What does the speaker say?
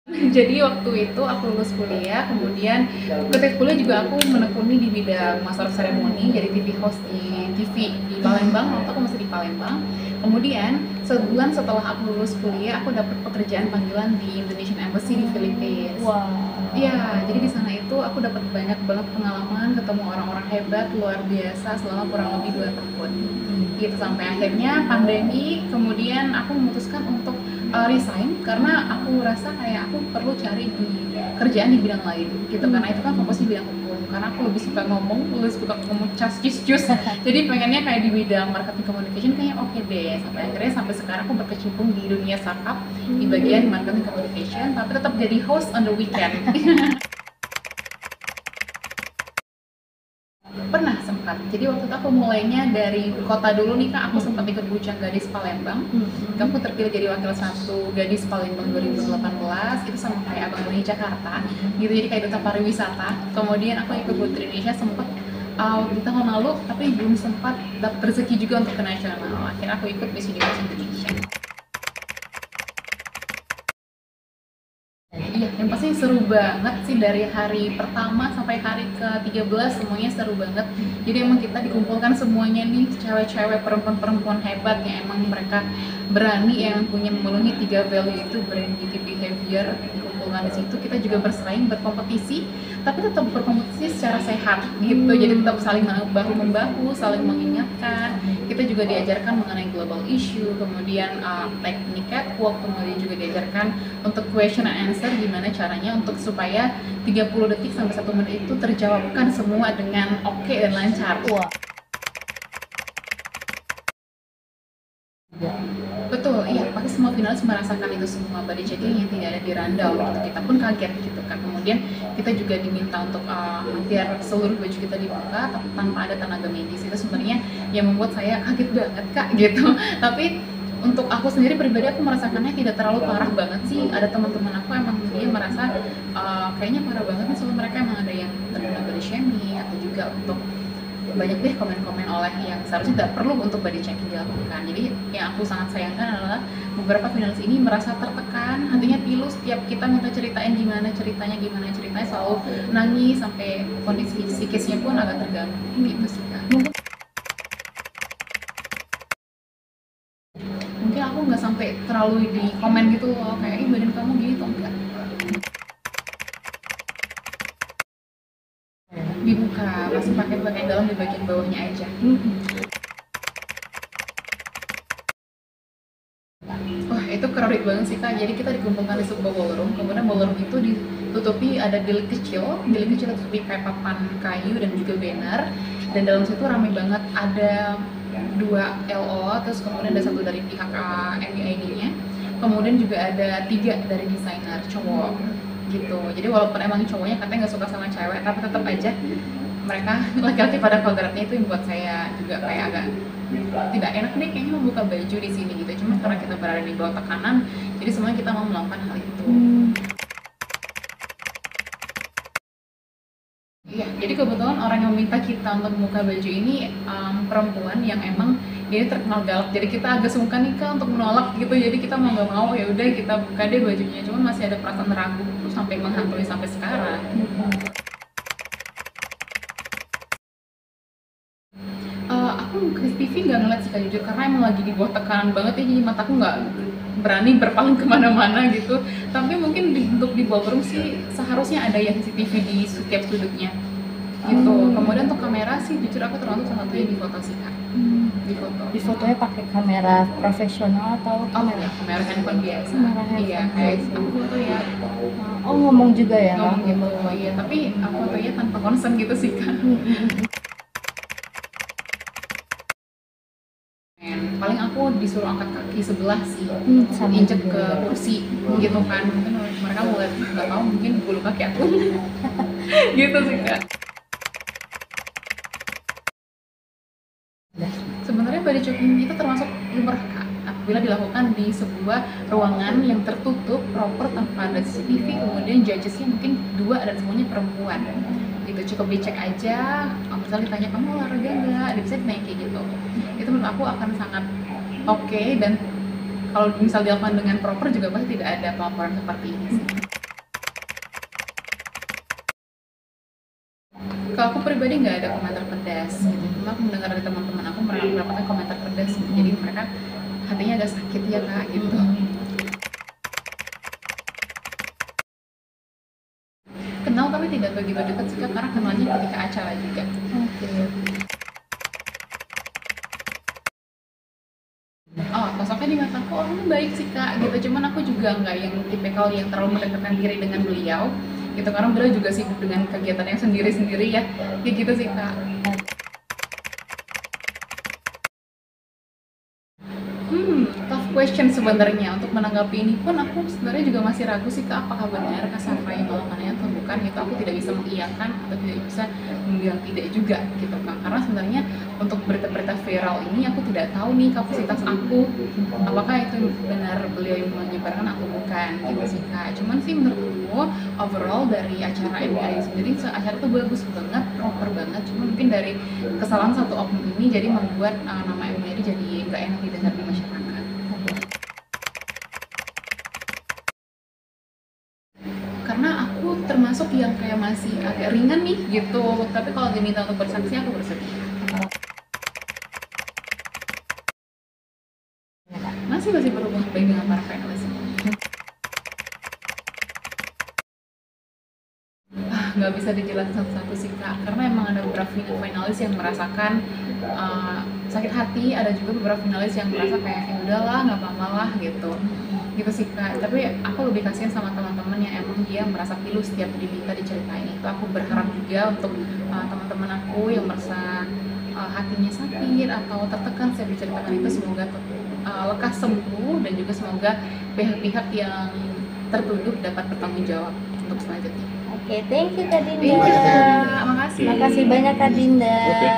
Jadi waktu itu aku lulus kuliah, kemudian ketika kuliah juga aku menekuni di bidang master seremoni, jadi TV host di TV di Palembang. Waktu aku masih di Palembang. Kemudian sebulan setelah aku lulus kuliah, aku dapat pekerjaan panggilan di Indonesian Embassy di Philippines. Wah. Iya, jadi di sana itu aku dapat banyak banget pengalaman, ketemu orang-orang hebat luar biasa selama kurang lebih 2 tahun. Gitu sampai akhirnya pandemi, kemudian aku memutuskan untuk resign karena aku rasa kayak aku perlu cari di kerjaan di bidang lain gitu, karena itu kan fokusnya bidang hukum, karena aku lebih suka ngomong, lebih suka ngomong cus jadi pengennya kayak di bidang marketing communication kayaknya oke deh. Sampai akhirnya sampai sekarang aku berkecimpung di dunia startup di bagian marketing communication, tapi tetap jadi host on the weekend. Pernah sempat. Jadi waktu itu aku mulainya dari kota dulu nih Kak, aku sempat ikut Bujang Gadis Palembang. Aku terpilih jadi wakil satu Gadis Palembang 2018, itu sama kayak Abang None Jakarta. Gitu, jadi kayak duta pariwisata. Kemudian aku ikut Putri Indonesia sempat di tahun lalu, tapi belum sempat dapat rezeki juga untuk ke nasional. Akhirnya aku ikut Miss Universe Indonesia. Iya, yang pasti seru banget sih dari hari pertama sampai hari ke-13 semuanya seru banget. Jadi emang kita dikumpulkan semuanya nih cewek-cewek, perempuan-perempuan hebat yang emang mereka berani yang punya memenuhi 3 value itu brand, beauty, behavior dikumpulkan di situ. Kita juga bersaing, berkompetisi, tapi tetap berkompetisi secara sehat gitu. Jadi tetap saling bahu membahu, saling mengingatkan. Kita juga diajarkan mengenai global issue, kemudian teknik catwalk, kemudian juga diajarkan untuk question and answer, gimana caranya untuk supaya 30 detik sampai 1 menit itu terjawabkan semua dengan oke dan lancar. Wah. Betul, iya, pasti semua finalis merasakan itu semua body checking yang tidak ada di rundown gitu. Kita pun kaget gitu kan. Kemudian kita juga diminta untuk hampir seluruh baju kita dibuka tanpa ada tenaga medis. Itu sebenarnya yang membuat saya kaget banget Kak gitu. Tapi untuk aku sendiri pribadi aku merasakannya tidak terlalu parah banget sih. Ada teman-teman aku emang dia merasa kayaknya parah banget nih, soalnya mereka emang ada yang terkena body shaming atau juga untuk banyak deh komen-komen oleh yang seharusnya tidak perlu untuk body checking dilakukan. Jadi yang aku sangat sayangkan adalah beberapa finalis ini merasa tertekan, hatinya pilu setiap kita minta ceritain gimana ceritanya selalu nangis sampai kondisi psikisnya pun agak terganggu gitu sih Kak. Mungkin aku nggak sampai terlalu di komen gitu loh, kayak ih badan kamu gini tuh enggak. Dibuka, masih pakai pakaian dalam di bagian bawahnya aja. Wah itu crowded banget sih Kak, jadi kita dikumpulkan di sebuah ballroom, kemudian ballroom itu ditutupi ada bilik kecil ditutupi kayak papan kayu dan juga banner, dan dalam situ ramai banget, ada 2 LO, terus kemudian ada 1 dari pihak MUID-nya, kemudian juga ada 3 dari desainer cowok gitu. Jadi walaupun emang cowoknya katanya nggak suka sama cewek, tapi tetap aja mereka laki-laki pada kodratnya, itu yang buat saya juga kayak agak tidak enak nih kayaknya membuka baju di sini gitu. Cuma karena kita berada di bawah tekanan, jadi semuanya kita mau melakukan hal itu. Iya, jadi kebetulan orang yang meminta kita untuk membuka baju ini perempuan yang emang dia terkenal galak. Jadi kita agak sungkan nih Kak untuk menolak gitu. Jadi kita mau nggak mau ya udah kita buka deh bajunya. Cuma masih ada perasaan ragu tuh sampai menghantui sampai sekarang. Aku ke TV nggak ngeliat sih Kak, jujur, karena emang lagi di bawah tekanan banget ya, jadi mataku nggak berani berpaling kemana-mana gitu. Tapi mungkin untuk di ballroom sih seharusnya ada ya CCTV di setiap sudutnya gitu. Kemudian untuk kamera sih jujur aku termasuk salah satu yang di foto sih Kak. Di fotonya pakai kamera profesional atau kamera handphone biasa. Kamera handphone Iya, kayak biasa. aku foto ya ngomong juga ya ngomong gitu. Iya, tapi aku fotonya tanpa concern gitu sih Kak. Paling aku disuruh angkat kaki sebelah sih, injek ke kursi gitu kan. Mungkin mereka mau lihat, nggak tahu mungkin bulu kaki aku gitu sih Kak. Sebenarnya body checking itu termasuk lumrah Kak, apabila dilakukan di sebuah ruangan yang tertutup, proper, tanpa ada CCTV, kemudian judgesnya mungkin 2 dan semuanya perempuan gitu. Cukup dicek aja, misalnya ditanya kamu olahraga nggak, bisa ditanya kayak gitu. Itu menurut aku akan sangat oke, dan kalau misal dilakukan dengan proper juga pasti tidak ada pelaporan seperti ini sih. Kalau aku pribadi nggak ada komentar pedas gitu, cuma aku mendengar dari teman-teman aku mereka mendapatkan komentar pedas gitu. Jadi mereka hatinya agak sakit ya kak gitu. Kenal tapi tidak begitu dekat sih kak, karena kenalnya ketika acara juga. Oke. Oh, sosoknya di mata aku orangnya baik sih kak gitu, cuman aku juga nggak yang tipikal yang terlalu mendekatkan diri dengan beliau gitu, karena beliau juga sibuk dengan kegiatannya sendiri-sendiri ya, kayak gitu sih kak. Tough question sebenarnya. Untuk menanggapi ini pun aku sebenarnya juga masih ragu sih kak, apakah benar Kak Safa yang melakukannya atau bukan gitu. Aku tidak bisa mengiyakan atau tidak bisa membilang tidak juga gitu kak. Karena sebenarnya untuk berita-berita viral ini aku tidak tahu nih kapasitas aku, apakah itu benar beliau yang menyebarkan atau bukan gitu sih kak. Cuman sih menurutku overall dari acara MBA sendiri, acara itu bagus banget, proper banget. Cuma mungkin dari kesalahan satu oknum ini jadi membuat nama MBA jadi nggak enak didengar di masyarakat. Karena aku termasuk yang kayak masih agak ringan nih gitu, tapi kalau diminta untuk bersaksi aku bersedia. Masih berhubungan baik dengan para finalis. Nggak bisa dijelaskan satu-satu sih kak, karena emang ada beberapa finalis yang merasakan sakit hati, ada juga beberapa finalis yang merasa kayak ya udahlah nggak apa-apa lah gitu sih kak. Tapi aku lebih kasihan sama teman-teman yang emang dia merasa pilu setiap diminta diceritain. Itu aku berharap juga untuk teman-teman aku yang merasa hatinya sakit atau tertekan saya diceritakan itu, semoga lekas sembuh, dan juga semoga pihak-pihak yang tertuduh dapat bertanggung jawab untuk selanjutnya. Oke, thank you Kak Dinda. Iya, makasih. Makasih banyak Kak Dinda. Oke.